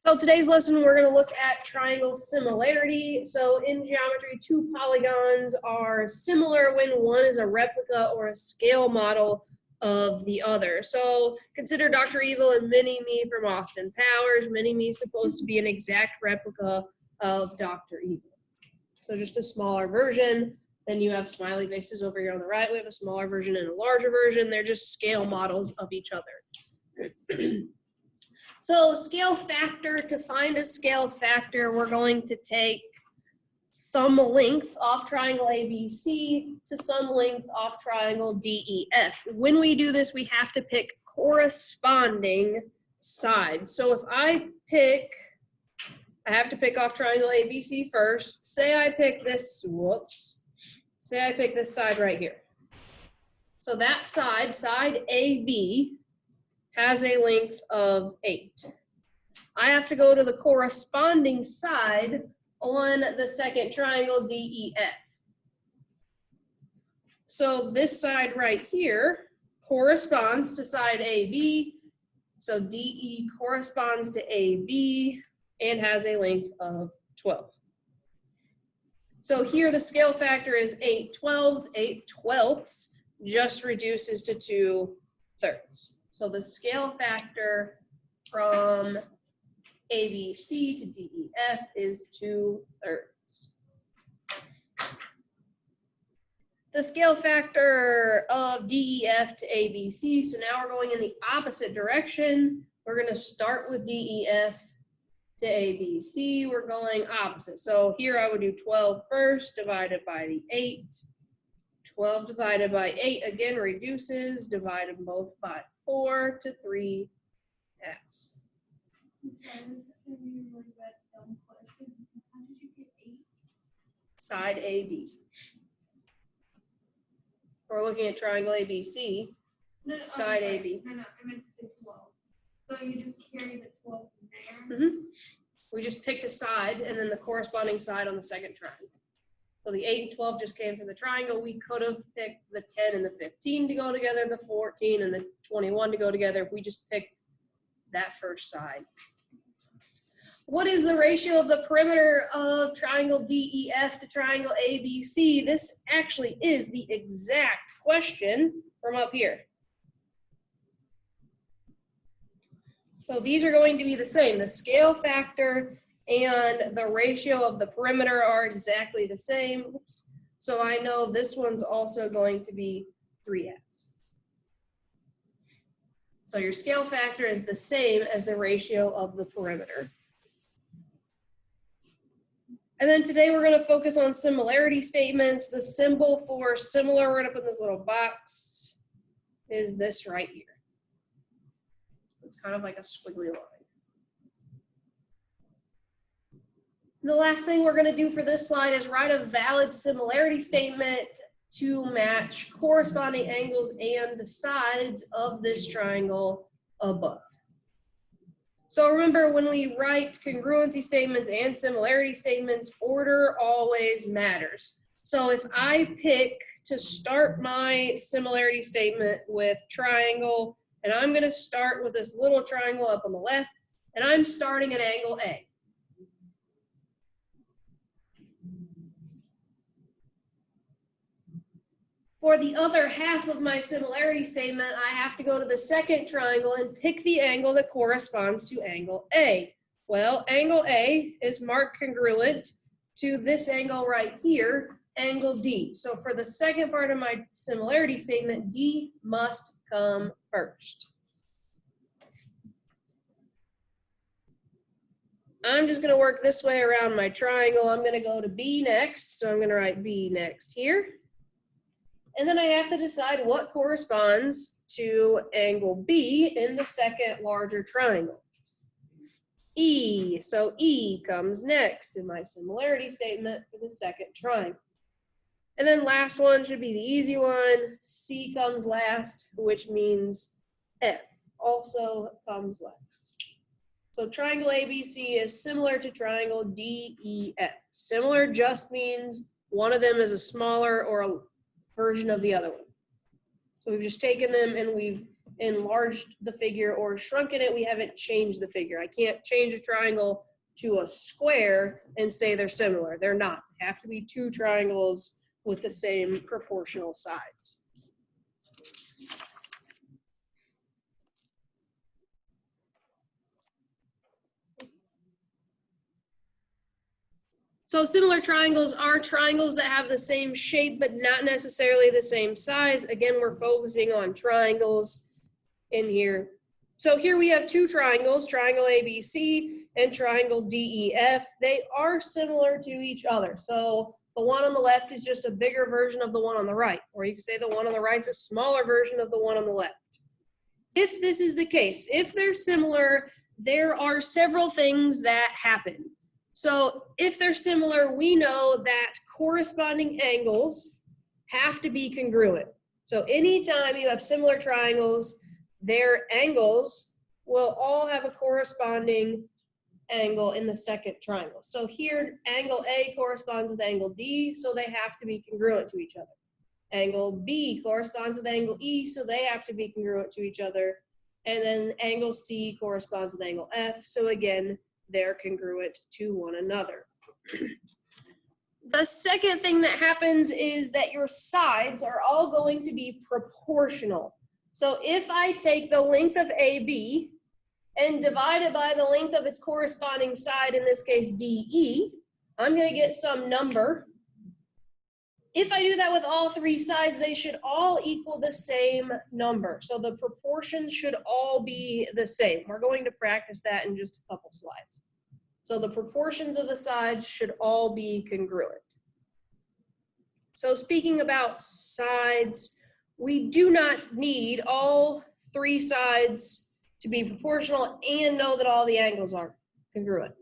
So today's lesson, we're going to look at triangle similarity. So in geometry, two polygons are similar when one is a replica or a scale model of the other. So consider Dr. Evil and Mini-Me from Austin Powers. Mini-Me is supposed to be an exact replica of Dr. Evil. So just a smaller version. Then you have smiley faces over here on the right. We have a smaller version and a larger version. They're just scale models of each other. So scale factor, to find a scale factor, we're going to take some length off triangle ABC to some length off triangle DEF. When we do this, we have to pick corresponding sides. So if I have to pick off triangle ABC first. Say I pick this side right here. So that side AB, has a length of 8. I have to go to the corresponding side on the second triangle, DEF. So this side right here corresponds to side AB. So DE corresponds to AB and has a length of 12. So here the scale factor is 8/12. 8/12 just reduces to 2/3. So the scale factor from ABC to DEF is 2/3. The scale factor of DEF to ABC, so now we're going in the opposite direction. We're going to start with DEF to ABC. We're going opposite. So here I would do 12 first, divided by the 8. 12 divided by 8 again reduces, divide them both by 4 to 3x. Side AB. We're looking at triangle ABC. No, side AB. No, I meant to say 12. So you just carry the 12 from there? We just picked a side and then the corresponding side on the second triangle. So the 8 and 12 just came from the triangle. We could have picked the 10 and the 15 to go together, the 14 and the 21 to go together if we just picked that first side. What is the ratio of the perimeter of triangle DEF to triangle ABC? This actually is the exact question from up here. So these are going to be the same. The scale factor and the ratio of the perimeter are exactly the same. So I know this one's also going to be 3x. So your scale factor is the same as the ratio of the perimeter. And then today we're going to focus on similarity statements. The symbol for similar, we're going to put in this little box, is this right here. It's kind of like a squiggly line. The last thing we're going to do for this slide is write a valid similarity statement to match corresponding angles and sides of this triangle above. So remember, when we write congruency statements and similarity statements, order always matters. So if I pick to start my similarity statement with triangle, and I'm going to start with this little triangle up on the left, and I'm starting at angle A. For the other half of my similarity statement, I have to go to the second triangle and pick the angle that corresponds to angle A. Well, angle A is marked congruent to this angle right here, angle D. So for the second part of my similarity statement, D must come first. I'm just going to work this way around my triangle. I'm going to go to B next, so I'm going to write B next here. And then I have to decide what corresponds to angle B in the second larger triangle. E, so E comes next in my similarity statement for the second triangle. And then last one should be the easy one. C comes last, which means F also comes last. So triangle ABC is similar to triangle DEF. Similar just means one of them is a smaller or a version of the other one. So we've just taken them and we've enlarged the figure or shrunken it. We haven't changed the figure. I can't change a triangle to a square and say they're similar. They're not. They have to be two triangles with the same proportional sides. So similar triangles are triangles that have the same shape, but not necessarily the same size. Again, we're focusing on triangles in here. So here we have two triangles, triangle ABC and triangle DEF. They are similar to each other. So the one on the left is just a bigger version of the one on the right, or you could say the one on the right is a smaller version of the one on the left. If this is the case, if they're similar, there are several things that happen. So if they're similar, we know that corresponding angles have to be congruent. So anytime you have similar triangles, their angles will all have a corresponding angle in the second triangle. So here, angle A corresponds with angle D, so they have to be congruent to each other. Angle B corresponds with angle E, so they have to be congruent to each other. And then angle C corresponds with angle F, so again, they're congruent to one another. The second thing that happens is that your sides are all going to be proportional. So if I take the length of AB and divide it by the length of its corresponding side, in this case DE, I'm going to get some number. If I do that with all three sides, they should all equal the same number. So the proportions should all be the same. We're going to practice that in just a couple slides. So the proportions of the sides should all be congruent. So speaking about sides, we do not need all three sides to be proportional and know that all the angles are congruent.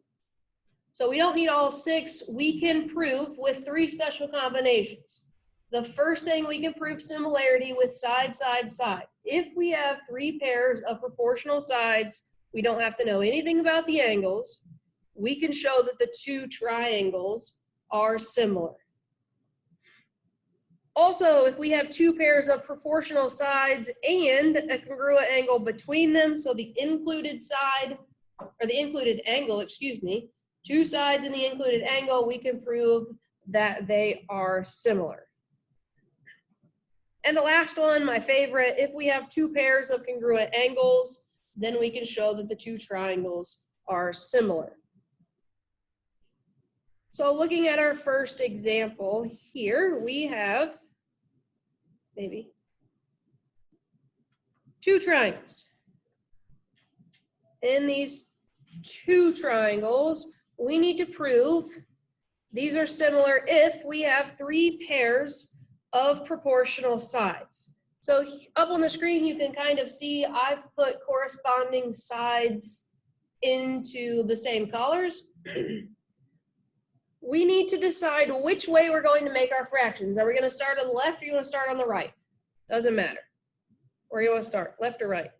So we don't need all six. We can prove with three special combinations. The first thing, we can prove similarity with side, side, side. If we have three pairs of proportional sides, we don't have to know anything about the angles. We can show that the two triangles are similar. Also, if we have two pairs of proportional sides and a congruent angle between them, so the included side, or the included angle, excuse me, two sides in the included angle, we can prove that they are similar. And the last one, my favorite, if we have two pairs of congruent angles, then we can show that the two triangles are similar. So looking at our first example here, we have maybe two triangles. In these two triangles, we need to prove these are similar if we have three pairs of proportional sides. So up on the screen, you can kind of see I've put corresponding sides into the same colors. We need to decide which way we're going to make our fractions. Are we going to start on the left or you want to start on the right? Doesn't matter. Where you want to start, left or right?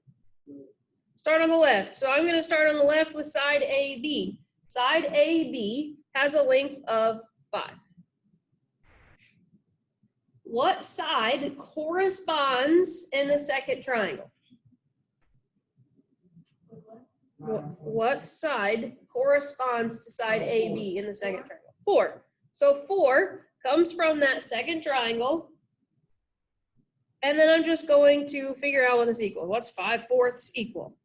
Start on the left. So I'm going to start on the left with side AB. Side AB has a length of 5. What side corresponds in the second triangle? What side corresponds to side AB in the second triangle? 4. So 4 comes from that second triangle. And then I'm just going to figure out what this equals. What's 5/4 equal?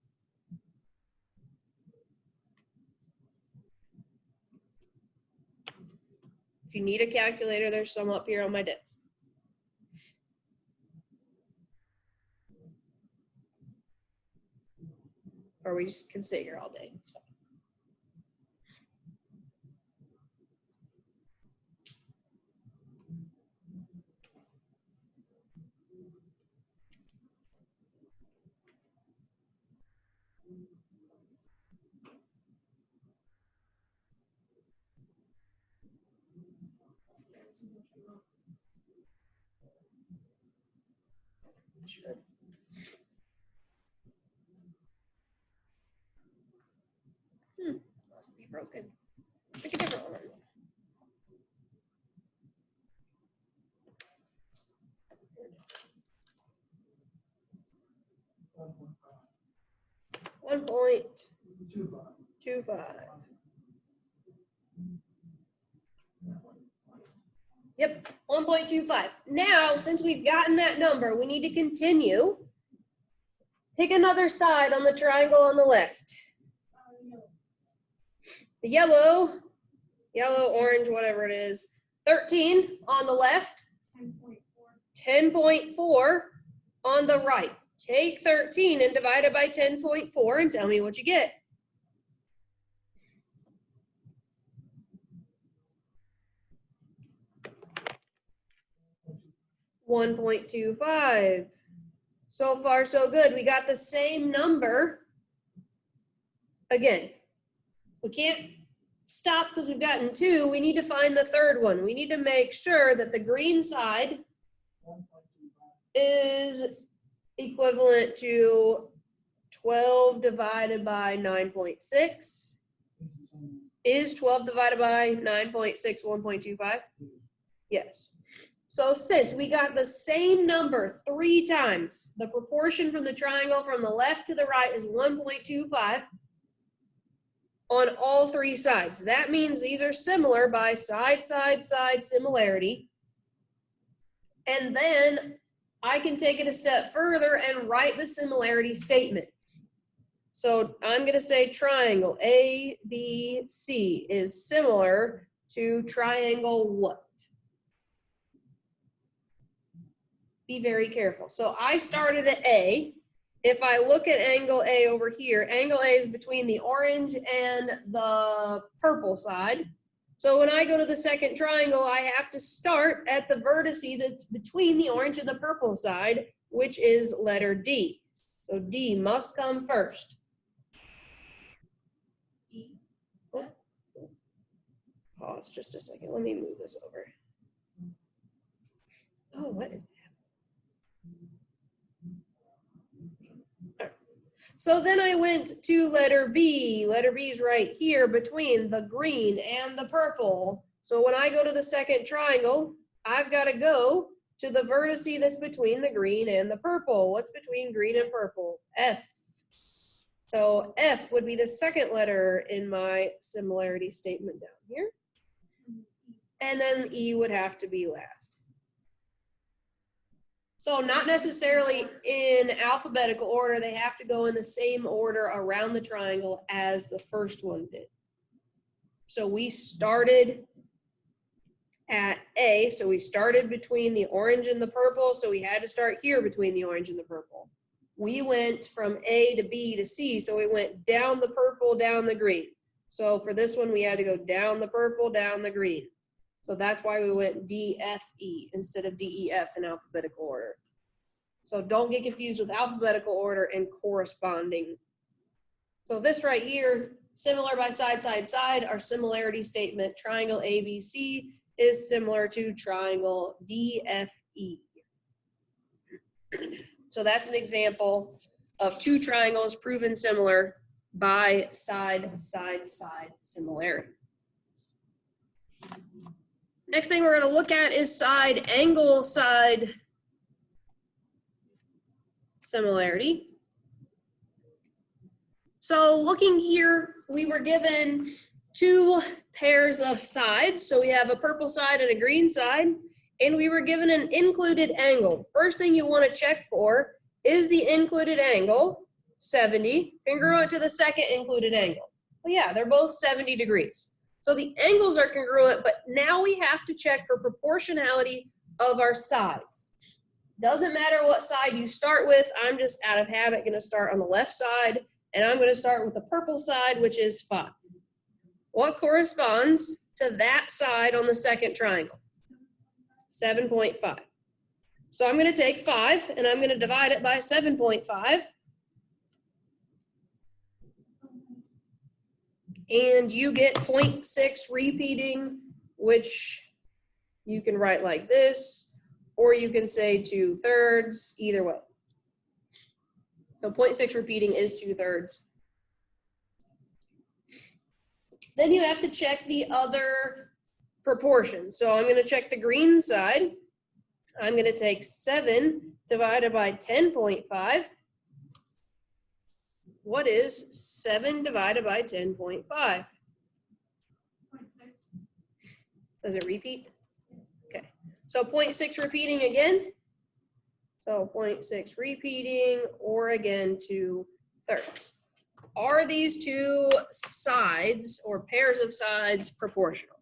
If you need a calculator, there's some up here on my desk. Or we just can sit here all day. It's fine. Should. Must be broken. Pick a different one. 1.25. Yep, 1.25. Now, since we've gotten that number, we need to continue. Pick another side on the triangle on the left. The yellow, orange, whatever it is. 13 on the left. 10.4 on the right. Take 13 and divide it by 10.4 and tell me what you get. 1.25. So far, so good. We got the same number. Again, we can't stop because we've gotten 2. We need to find the third one. We need to make sure that the green side is equivalent to 12 divided by 9.6. Is 12 divided by 9.6 1.25? Yes. So since we got the same number 3 times, the proportion from the triangle from the left to the right is 1.25 on all 3 sides. That means these are similar by side, side, side similarity. And then I can take it a step further and write the similarity statement. So I'm going to say triangle ABC is similar to triangle what? Be very careful. So I started at A. If I look at angle A over here, angle A is between the orange and the purple side. So when I go to the second triangle, I have to start at the vertex that's between the orange and the purple side, which is letter D. So D must come first. Pause just a second. Let me move this over. Oh, what is So then I went to letter B. Letter B is right here between the green and the purple. So when I go to the second triangle, I've got to go to the vertex that's between the green and the purple. What's between green and purple? F. So F would be the second letter in my similarity statement down here. And then E would have to be last. So not necessarily in alphabetical order, they have to go in the same order around the triangle as the first one did. So we started at A, so we started between the orange and the purple, so we had to start here between the orange and the purple. We went from A to B to C, so we went down the purple, down the green. So for this one, we had to go down the purple, down the green. So that's why we went D, F, E instead of D, E, F in alphabetical order. So don't get confused with alphabetical order and corresponding. So this right here, similar by side, side, side, our similarity statement, triangle ABC is similar to triangle DFE. So that's an example of 2 triangles proven similar by side, side, side similarity. Next thing we're going to look at is side angle side similarity. So looking here, we were given 2 pairs of sides. So we have a purple side and a green side, and we were given an included angle. First thing you want to check for is the included angle 70 congruent to the second included angle. Well, yeah, they're both 70 degrees. So the angles are congruent, but now we have to check for proportionality of our sides. Doesn't matter what side you start with. I'm just out of habit going to start on the left side, and I'm going to start with the purple side, which is 5. What corresponds to that side on the second triangle? 7.5. So I'm going to take 5, and I'm going to divide it by 7.5. And you get 0.6 repeating, which you can write like this, or you can say 2/3, either way. So 0.6 repeating is 2/3. Then you have to check the other proportion. So I'm going to check the green side. I'm going to take 7 divided by 10.5. What is 7 divided by 10.5? 0.6. Does it repeat? Yes. Okay. So 0.6 repeating again. So 0.6 repeating, or again 2/3. Are these two sides or pairs of sides proportional?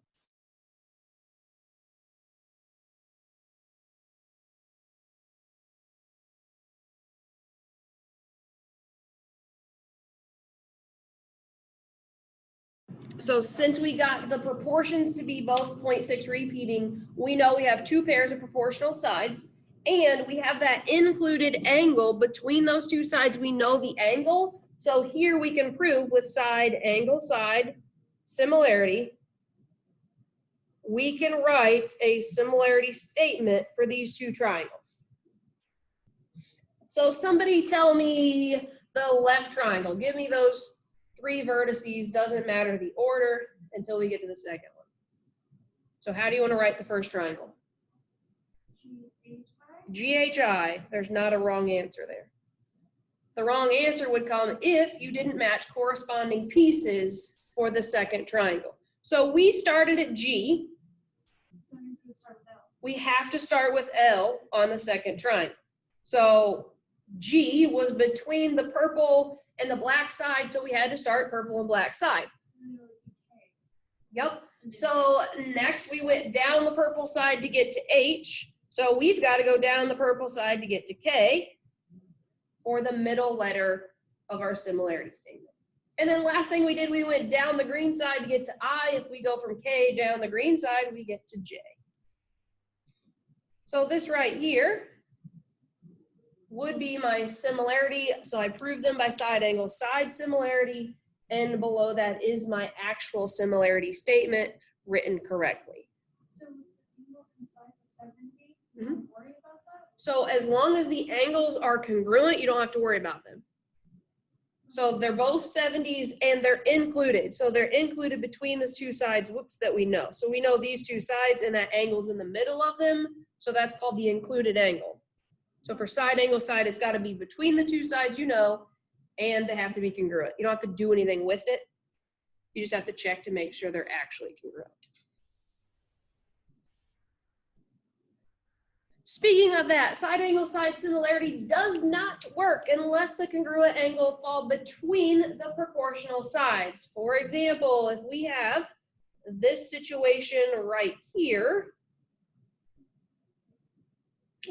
So since we got the proportions to be both 0.6 repeating, we know we have two pairs of proportional sides, and we have that included angle between those two sides. We know the angle. So here we can prove with side, angle, side, similarity. We can write a similarity statement for these two triangles. So somebody tell me the left triangle. Give me those 3 vertices, doesn't matter the order until we get to the second one. So how do you want to write the first triangle? GHI. There's not a wrong answer there. The wrong answer would come if you didn't match corresponding pieces for the second triangle. So we started at G. We have to start with L on the second triangle. So G was between the purple and the black side, so we had to start purple and black side. Yep. So next we went down the purple side to get to H. So we've got to go down the purple side to get to K for the middle letter of our similarity statement. And then last thing we did, we went down the green side to get to I. If we go from K down the green side, we get to J. So this right here would be my similarity. So I proved them by side angle side similarity, and below that is my actual similarity statement written correctly. So you look inside the 70, Mhm. don't worry about that? So as long as the angles are congruent, you don't have to worry about them. So they're both 70s and they're included. So they're included between the two sides, that we know. So we know these two sides and that angle's in the middle of them. So that's called the included angle. So for side angle side, it's got to be between the two sides, and they have to be congruent. You don't have to do anything with it. You just have to check to make sure they're actually congruent. Speaking of that, side angle side similarity does not work unless the congruent angle fall between the proportional sides. For example, if we have this situation right here,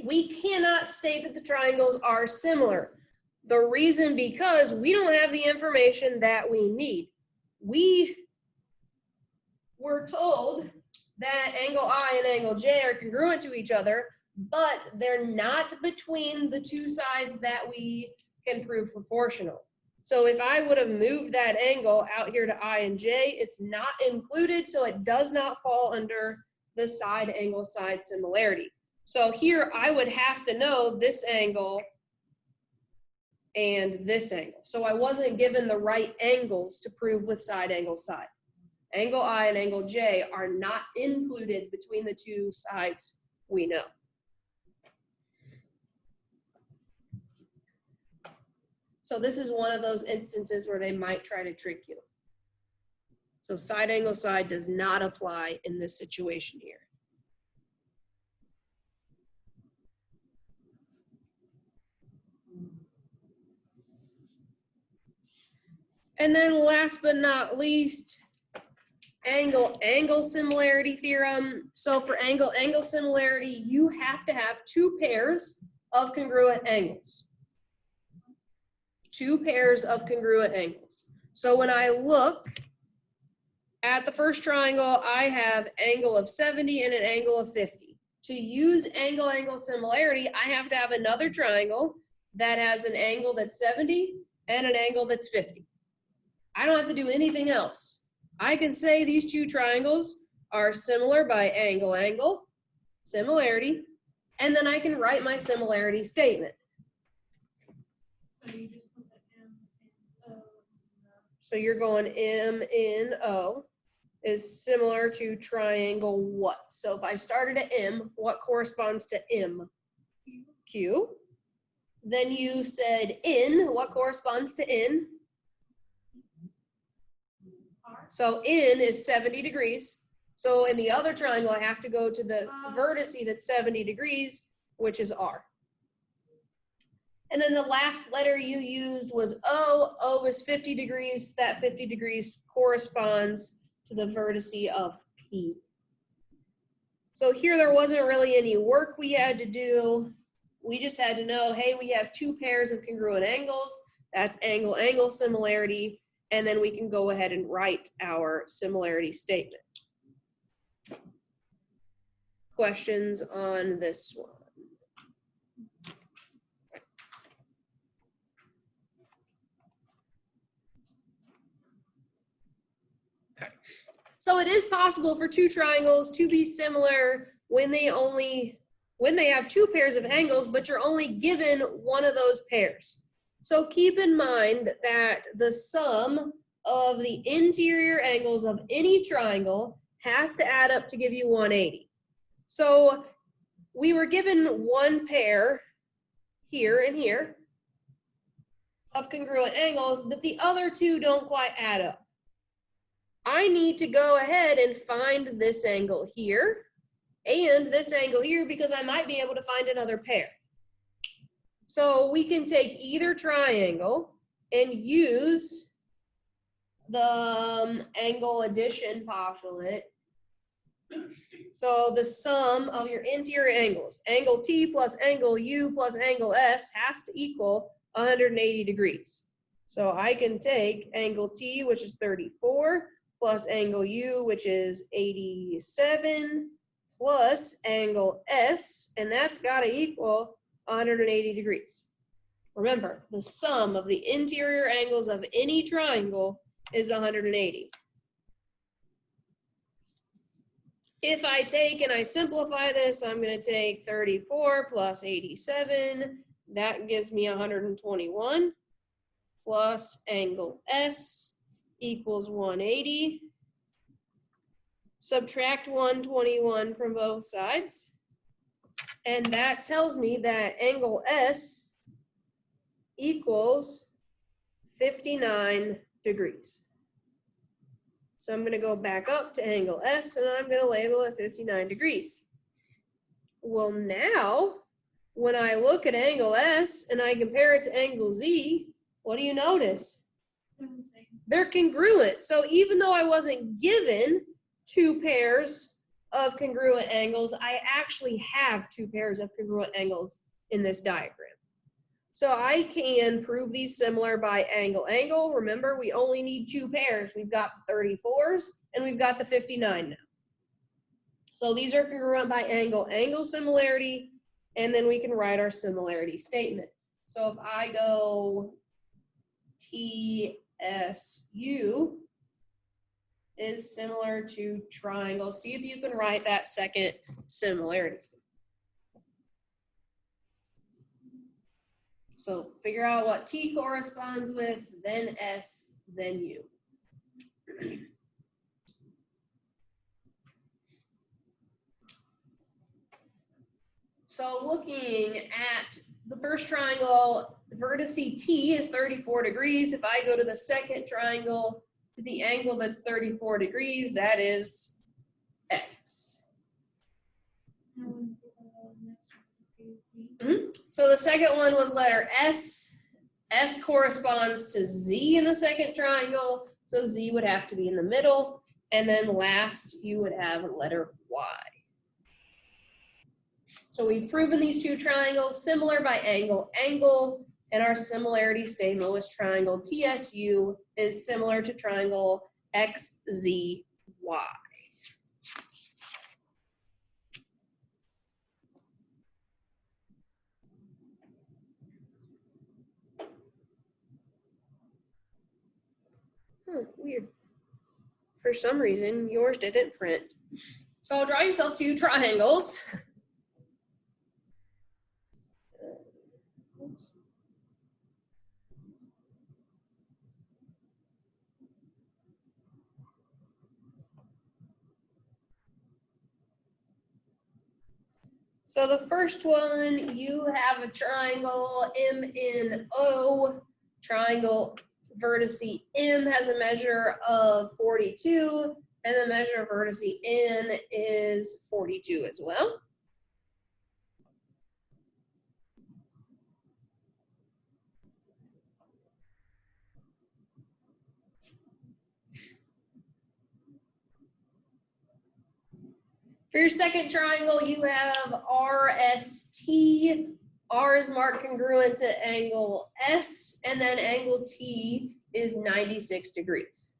we cannot say that the triangles are similar. The reason because we don't have the information that we need. We were told that angle I and angle J are congruent to each other, but they're not between the two sides that we can prove proportional. So if I would have moved that angle out here to I and J, it's not included, so it does not fall under the side angle side similarity. So here I would have to know this angle and this angle. So I wasn't given the right angles to prove with side angle side. Angle I and angle J are not included between the two sides we know. So this is one of those instances where they might try to trick you. So side angle side does not apply in this situation here. And then last but not least, angle similarity theorem. So for angle similarity, you have to have two pairs of congruent angles. Two pairs of congruent angles. So when I look at the first triangle, I have angle of 70 and an angle of 50. To use angle similarity, I have to have another triangle that has an angle that's 70 and an angle that's 50. I don't have to do anything else. I can say these two triangles are similar by angle, similarity, and then I can write my similarity statement. So you just put the M and O. So you're going M, N, O is similar to triangle what? So if I started at M, what corresponds to M? Q. Q. Then you said N, what corresponds to N? So N is 70 degrees. So in the other triangle, I have to go to the vertice that's 70 degrees, which is R. And then the last letter you used was O. O is 50 degrees. That 50 degrees corresponds to the vertice of P. So here there wasn't really any work we had to do. We just had to know, hey, we have two pairs of congruent angles. That's angle-angle similarity. And then we can go ahead and write our similarity statement. Questions on this one? So it is possible for two triangles to be similar when they have two pairs of angles, but you're only given one of those pairs. So keep in mind that the sum of the interior angles of any triangle has to add up to give you 180. So we were given one pair here and here of congruent angles, but the other two don't quite add up. I need to go ahead and find this angle here and this angle here because I might be able to find another pair. So we can take either triangle and use the angle addition postulate. So the sum of your interior angles, angle T plus angle U plus angle S, has to equal 180 degrees. So I can take angle T, which is 34, plus angle U, which is 87, plus angle S, and that's got to equal 180 degrees. Remember, the sum of the interior angles of any triangle is 180. If I take and I simplify this, I'm going to take 34 plus 87. That gives me 121 plus angle S equals 180. Subtract 121 from both sides. And that tells me that angle S equals 59 degrees. So I'm going to go back up to angle S and I'm going to label it 59 degrees. Well, now, when I look at angle S and I compare it to angle Z, what do you notice? They're congruent. So even though I wasn't given two pairs of congruent angles, I actually have two pairs of congruent angles in this diagram. So I can prove these similar by angle-angle. Remember, we only need two pairs. We've got the 34s and we've got the 59 now. So these are congruent by angle-angle similarity, and then we can write our similarity statement. So if I go TSU is similar to triangle, see if you can write that second similarity. So figure out what T corresponds with, then S, then U. So looking at the first triangle, vertice T is 34 degrees. If I go to the second triangle, to the angle that's 34 degrees, that is X. So the second one was letter S. S corresponds to Z in the second triangle, so Z would have to be in the middle. And then last, you would have letter Y. So we've proven these two triangles similar by angle-angle, and our similarity statement was triangle TSU is similar to triangle XZY. Weird. For some reason, yours didn't print. So draw yourself two triangles. So the first one, you have a triangle MNO, triangle vertex M has a measure of 42, and the measure of vertex N is 42 as well. For your second triangle, you have RST. R is marked congruent to angle S, and then angle T is 96 degrees.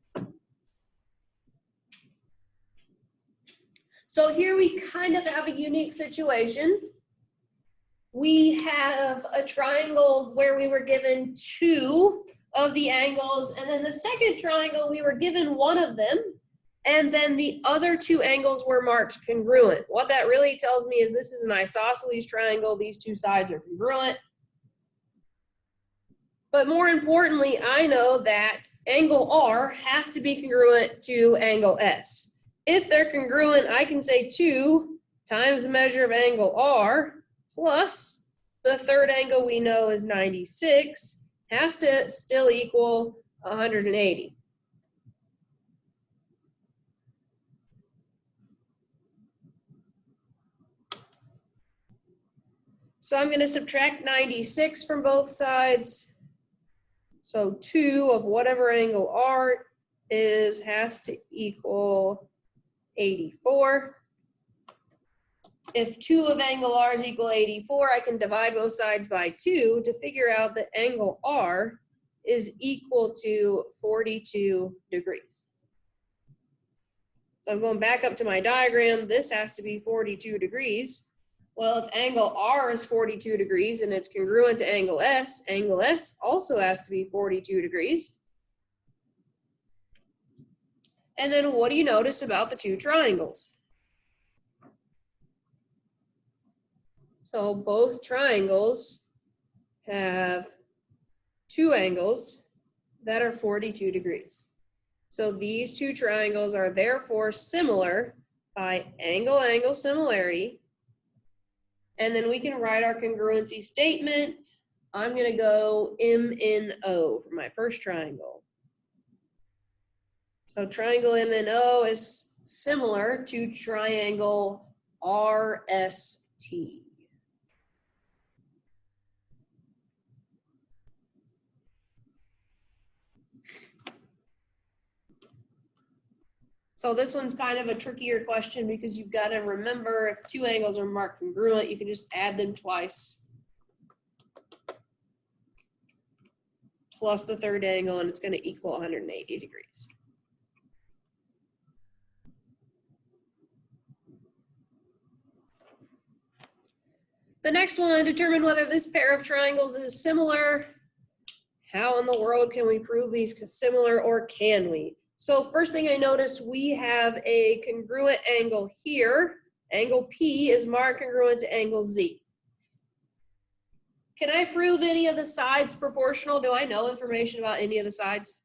So here we kind of have a unique situation. We have a triangle where we were given two of the angles, and then the second triangle, we were given one of them, and then the other two angles were marked congruent. What that really tells me is this is an isosceles triangle. These two sides are congruent. But more importantly, I know that angle R has to be congruent to angle S. If they're congruent, I can say 2 times the measure of angle R plus the third angle we know is 96 has to still equal 180. So I'm going to subtract 96 from both sides. So 2 of whatever angle R is has to equal 84. If 2 of angle R is equal 84, I can divide both sides by 2 to figure out that angle R is equal to 42 degrees. So I'm going back up to my diagram. This has to be 42 degrees. Well, if angle R is 42 degrees and it's congruent to angle S also has to be 42 degrees. And then what do you notice about the two triangles? So both triangles have two angles that are 42 degrees. So these two triangles are therefore similar by angle-angle similarity. And then we can write our congruency statement. I'm going to go MNO for my first triangle. So triangle MNO is similar to triangle RST. So this one's kind of a trickier question because you've got to remember if two angles are marked congruent, you can just add them twice. Plus the third angle, and it's going to equal 180 degrees. The next one, determine whether this pair of triangles is similar. How in the world can we prove these similar, or can we? So first thing I noticed, we have a congruent angle here. Angle P is marked congruent to angle Z. Can I prove any of the sides proportional? Do I know information about any of the sides?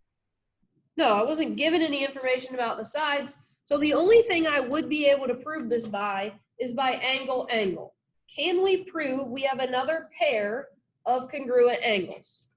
No, I wasn't given any information about the sides. So the only thing I would be able to prove this by is by angle-angle. Can we prove we have another pair of congruent angles?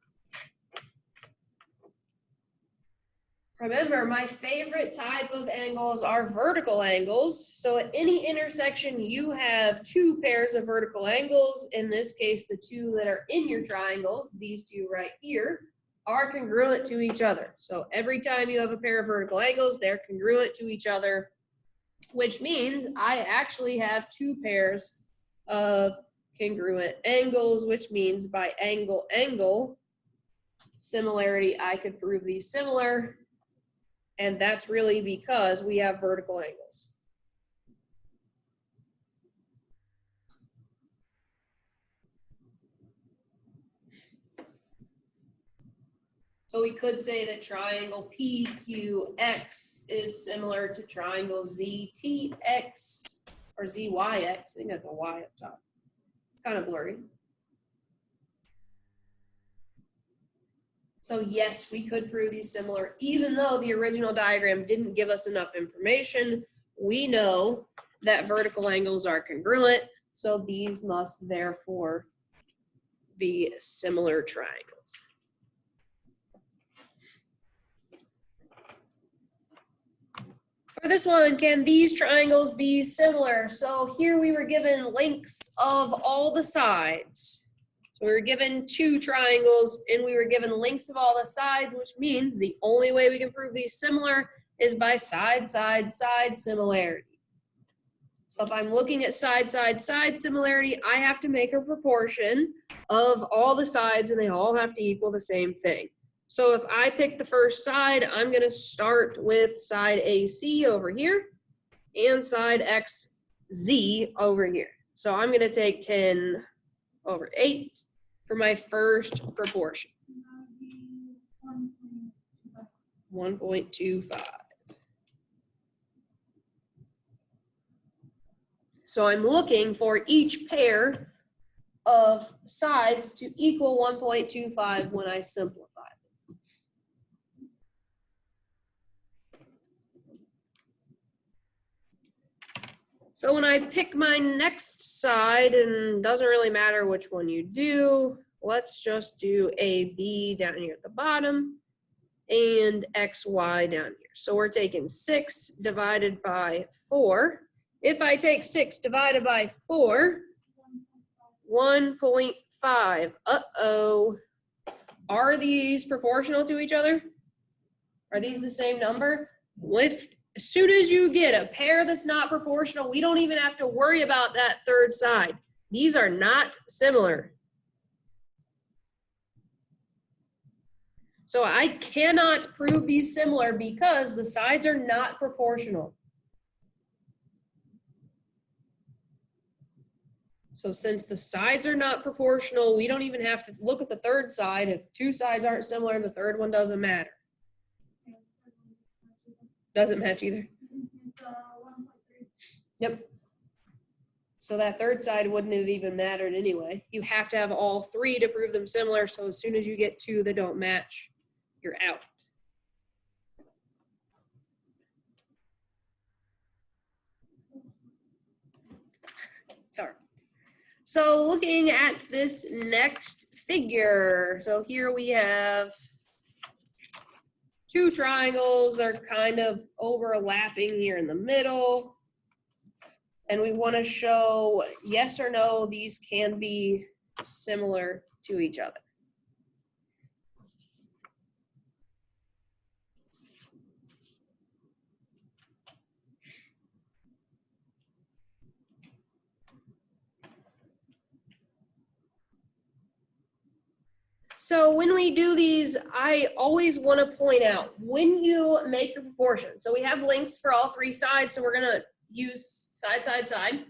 Remember, my favorite type of angles are vertical angles. So at any intersection, you have two pairs of vertical angles. In this case, the two that are in your triangles, these two right here, are congruent to each other. So every time you have a pair of vertical angles, they're congruent to each other, which means I actually have two pairs of congruent angles, which means by angle-angle similarity, I could prove these similar. And that's really because we have vertical angles. So we could say that triangle PQX is similar to triangle ZTX or ZYX. I think that's a Y up top. It's kind of blurry. So yes, we could prove these similar, even though the original diagram didn't give us enough information. We know that vertical angles are congruent, so these must therefore be similar triangles. this one, can these triangles be similar? So here we were given lengths of all the sides. So we were given 2 triangles and we were given lengths of all the sides, which means the only way we can prove these similar is by side, side, side similarity. So if I'm looking at side, side, side similarity, I have to make a proportion of all the sides and they all have to equal the same thing. So if I pick the first side, I'm going to start with side AC over here and side XZ over here. So I'm going to take 10 over 8 for my first proportion. 1.25. So I'm looking for each pair of sides to equal 1.25 when I simplify. So when I pick my next side, and doesn't really matter which one you do, let's just do AB down here at the bottom and XY down here. So we're taking 6 divided by 4. If I take 6 divided by 4, 1.5. Uh-oh. Are these proportional to each other? Are these the same number? As soon as you get a pair that's not proportional, we don't even have to worry about that third side. These are not similar. So I cannot prove these similar because the sides are not proportional. So since the sides are not proportional, we don't even have to look at the third side. If 2 sides aren't similar, the third one doesn't matter. Doesn't match either. Yep. So that third side wouldn't have even mattered anyway. You have to have all 3 to prove them similar. So as soon as you get 2 that don't match, you're out. Sorry. So looking at this next figure, so here we have 2 triangles. They're kind of overlapping here in the middle. And we want to show yes or no, these can be similar to each other. So when we do these, I always want to point out when you make your proportion. So we have lengths for all 3 sides. So we're going to use side, side, side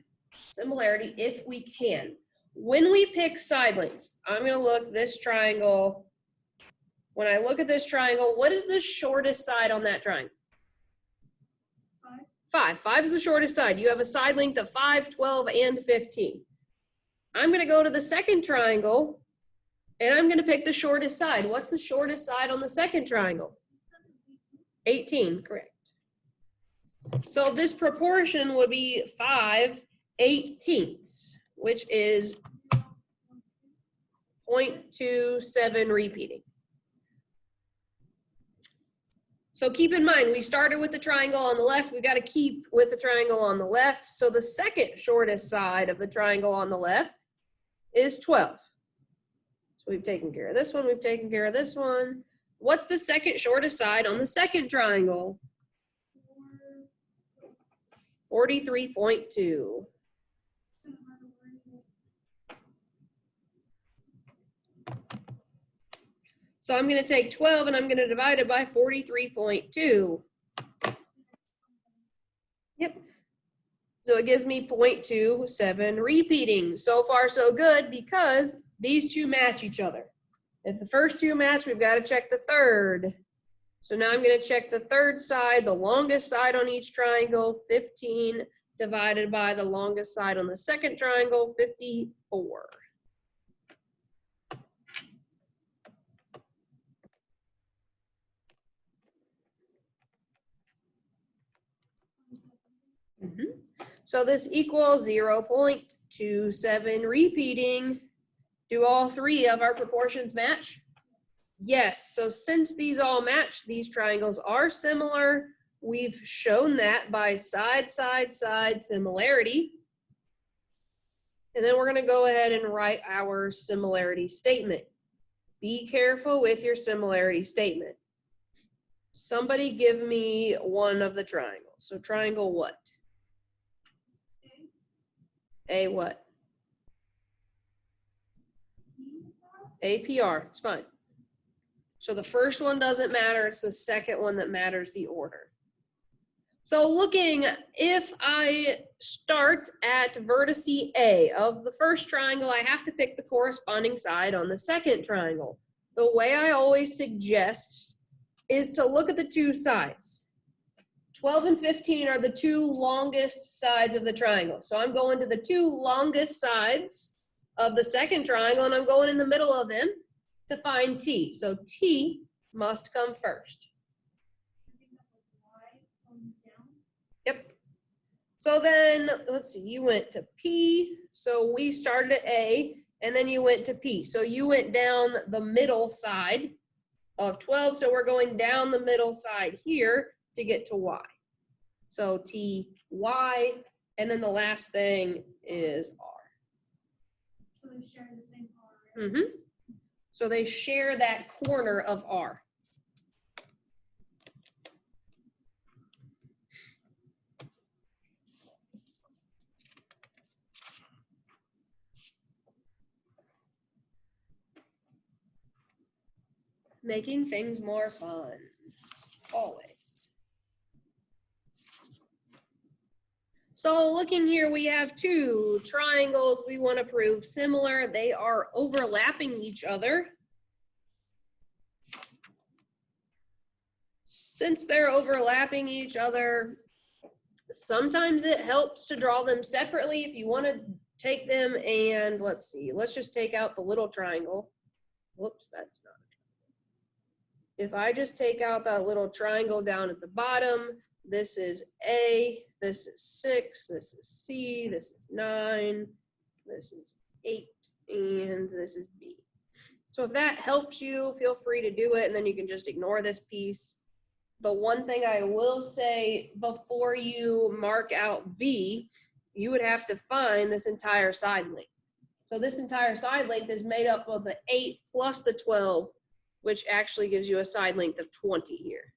similarity if we can. When we pick side lengths, I'm going to look this triangle. When I look at this triangle, what is the shortest side on that triangle? 5. 5 is the shortest side. You have a side length of 5, 12, and 15. I'm going to go to the second triangle. And I'm going to pick the shortest side. What's the shortest side on the second triangle? 18, correct. So this proportion would be 5/18, which is 0.27 repeating. So keep in mind, we started with the triangle on the left. We got to keep with the triangle on the left. So the second shortest side of the triangle on the left is 12. So we've taken care of this one, we've taken care of this one. What's the second shortest side on the second triangle? 43.2. So I'm going to take 12 and I'm going to divide it by 43.2. Yep. So it gives me 0.27 repeating. So far so good because these 2 match each other. If the first 2 match, we've got to check the third. So now I'm going to check the third side, the longest side on each triangle, 15 divided by the longest side on the second triangle, 54. So this equals 0.27 repeating. Do all 3 of our proportions match? Yes, so since these all match, these triangles are similar. we've shown that by side, side, side similarity. And then we're going to go ahead and write our similarity statement. Be careful with your similarity statement. Somebody give me one of the triangles. So triangle what? A what? APR, it's fine. So the first one doesn't matter, it's the second one that matters, the order. So looking, if I start at vertex A of the first triangle, I have to pick the corresponding side on the second triangle. The way I always suggest is to look at the two sides. 12 and 15 are the two longest sides of the triangle. So I'm going to the two longest sides of the second triangle, and I'm going in the middle of them to find T. So T must come first. Yep. So then, let's see, you went to P. So we started at A, and then you went to P. So you went down the middle side of 12. So we're going down the middle side here to get to Y. So T, Y, and then the last thing is R. So they share the same R. Right? Mm-hmm. So they share that corner of R. Making things more fun, always. So looking here, we have two triangles we want to prove similar. They are overlapping each other. Since they're overlapping each other, sometimes it helps to draw them separately. If you want to take them and, let's see, let's just take out the little triangle. Whoops, that's not. If I just take out that little triangle down at the bottom, this is A, this is 6, this is C, this is 9, this is 8, and this is B. So if that helps you, feel free to do it, and then you can just ignore this piece. The one thing I will say before you mark out B, you would have to find this entire side length. So this entire side length is made up of the 8 plus the 12, which actually gives you a side length of 20 here.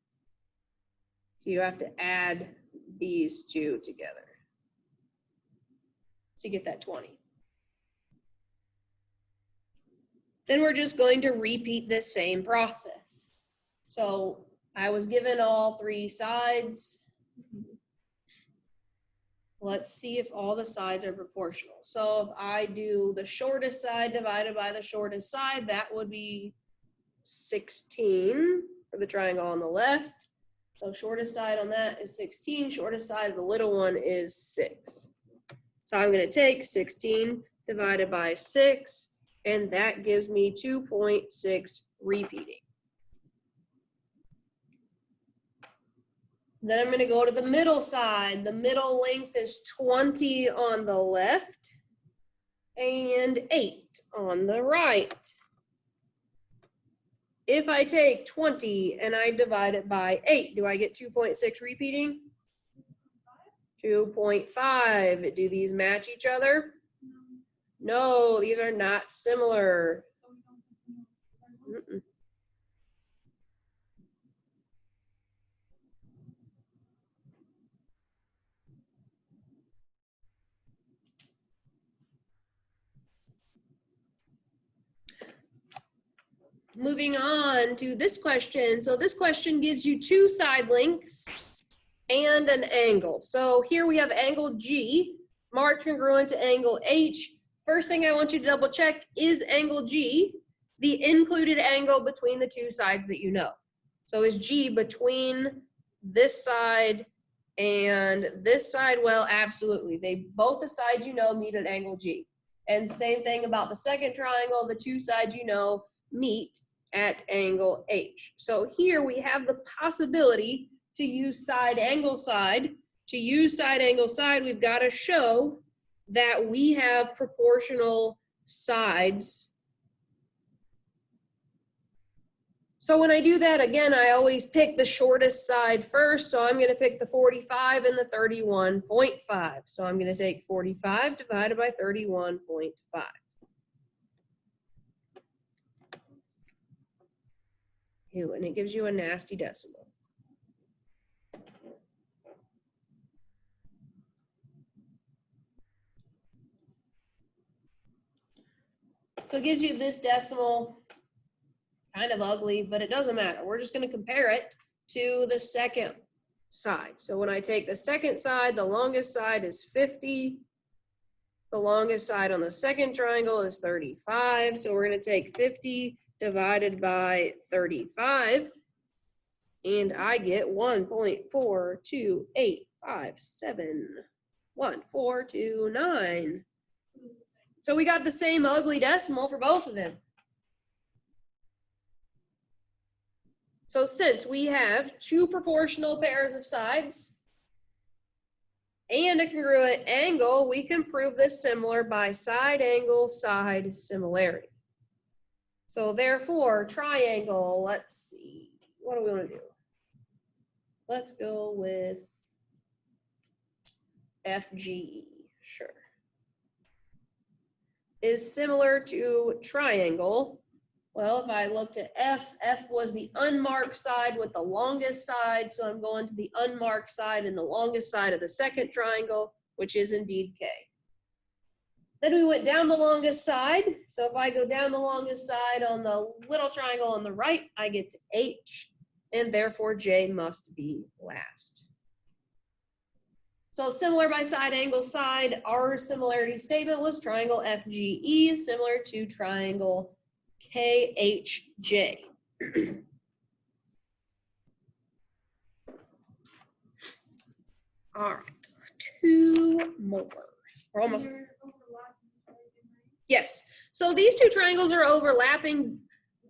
So you have to add these two together to get that 20. Then we're just going to repeat this same process. So I was given all three sides. Let's see if all the sides are proportional. So if I do the shortest side divided by the shortest side, that would be 16 for the triangle on the left. So shortest side on that is 16. Shortest side of the little one is 6. So I'm going to take 16 divided by 6, and that gives me 2.6 repeating. Then I'm going to go to the middle side. The middle length is 20 on the left and 8 on the right. If I take 20 and I divide it by 8, do I get 2.6 repeating? 2.5. Do these match each other? No, these are not similar. Mm-mm. Moving on to this question. So this question gives you two side lengths and an angle. So here we have angle G, marked congruent to angle H. First thing I want you to double check, is angle G the included angle between the two sides that you know? So is G between this side and this side? Well, absolutely. They both the sides you know meet at angle G. And same thing about the second triangle, the two sides you know meet at angle H. So here we have the possibility to use side angle side. To use side angle side, we've got to show that we have proportional sides So when I do that, again, I always pick the shortest side first. So I'm going to pick the 45 and the 31.5. So I'm going to take 45 divided by 31.5. Ew, and it gives you a nasty decimal. So it gives you this decimal, kind of ugly, but it doesn't matter. We're just going to compare it to the second side. So when I take the second side, the longest side is 50. The longest side on the second triangle is 35. So we're going to take 50 divided by 35. And I get 1.428571429. So we got the same ugly decimal for both of them. So since we have two proportional pairs of sides and a congruent angle, we can prove this similar by side angle side similarity. So therefore, triangle, let's see, what do we want to do? Let's go with FGE, sure. Is similar to triangle. Well, if I looked at F was the unmarked side with the longest side, so I'm going to the unmarked side and the longest side of the second triangle, which is indeed K. Then we went down the longest side, so if I go down the longest side on the little triangle on the right, I get to H, and therefore J must be last. So similar by side angle side, our similarity statement was triangle FGE similar to triangle KHJ. All right, two more. We're almost. Yes, so these two triangles are overlapping,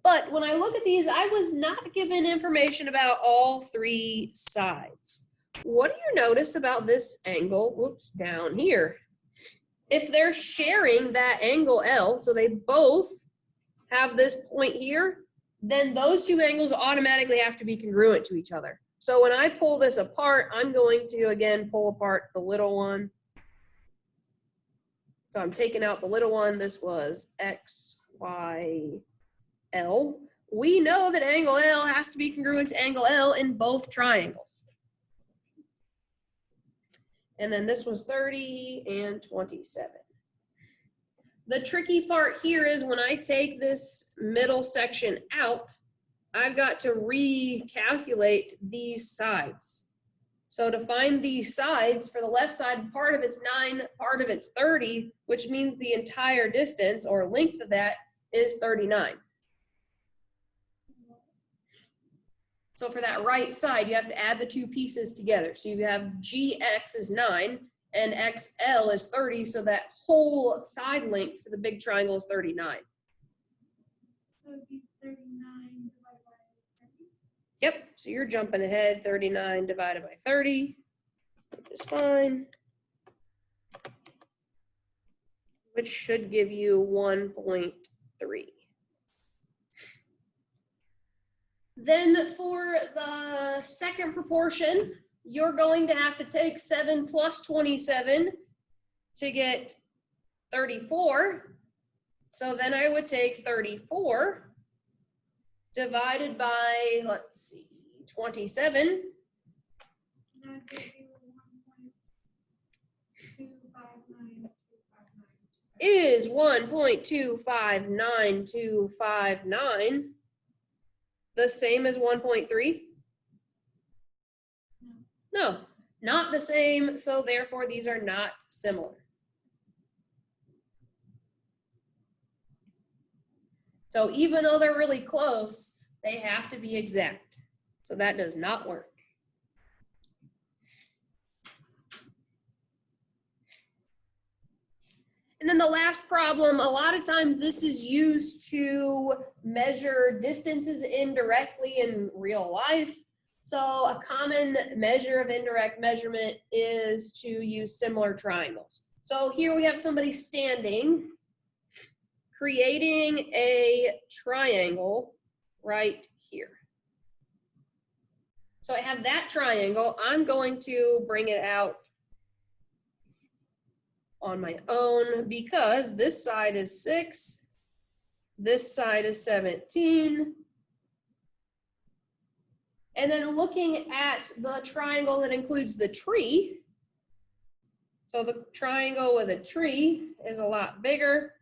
but when I look at these, I was not given information about all three sides. What do you notice about this angle, whoops, down here? If they're sharing that angle L, so they both have this point here, then those two angles automatically have to be congruent to each other. So when I pull this apart, I'm going to, again, pull apart the little one. So I'm taking out the little one. This was X, Y, L. We know that angle L has to be congruent to angle L in both triangles. And then this was 30 and 27. The tricky part here is when I take this middle section out, I've got to recalculate these sides. So to find these sides, for the left side, part of it's 9, part of it's 30, which means the entire distance or length of that is 39. So for that right side, you have to add the two pieces together. So you have GX is 9 and XL is 30, so that whole side length for the big triangle is 39. So it'd be 39 divided by 30? Yep, so you're jumping ahead, 39 divided by 30, which is fine. Which should give you 1.3. Then for the second proportion, you're going to have to take 7 plus 27 to get 34. So then I would take 34 divided by, let's see, 27. That gives you 1.259259. Is 1.259259 the same as 1.3? No, not the same, so therefore these are not similar. So even though they're really close, they have to be exact. So that does not work. And then the last problem, a lot of times this is used to measure distances indirectly in real life. So a common measure of indirect measurement is to use similar triangles. So here we have somebody standing, creating a triangle right here. So I have that triangle. I'm going to bring it out on my own because this side is 6, this side is 17. And then looking at the triangle that includes the tree, so the triangle with a tree is a lot bigger.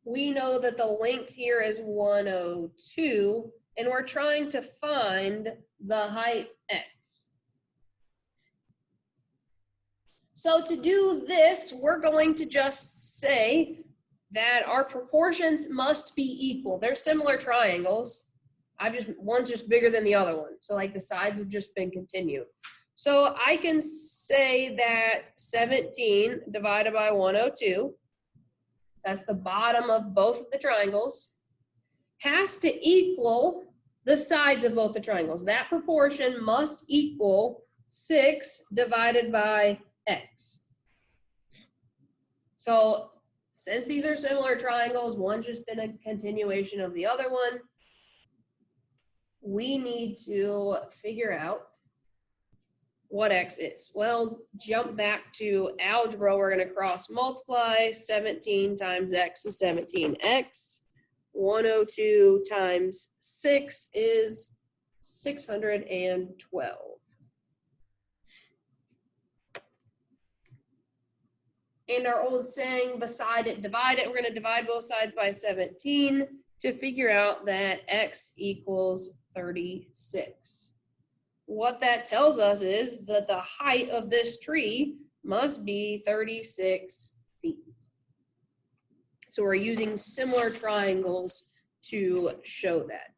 We know that the length here is 102, and we're trying to find the height x. So to do this, we're going to just say that our proportions must be equal. They're similar triangles. One's just bigger than the other one. So like the sides have just been continued. So I can say that 17 divided by 102, that's the bottom of both of the triangles, has to equal the sides of both the triangles. That proportion must equal 6 divided by x. So since these are similar triangles, one's just been a continuation of the other one, we need to figure out what x is. Well, jump back to algebra. We're going to cross multiply. 17 times x is 17x. 102 times 6 is 612. And our old saying, beside it, divide it. We're going to divide both sides by 17 to figure out that x equals 36. What that tells us is that the height of this tree must be 36 feet. So we're using similar triangles to show that.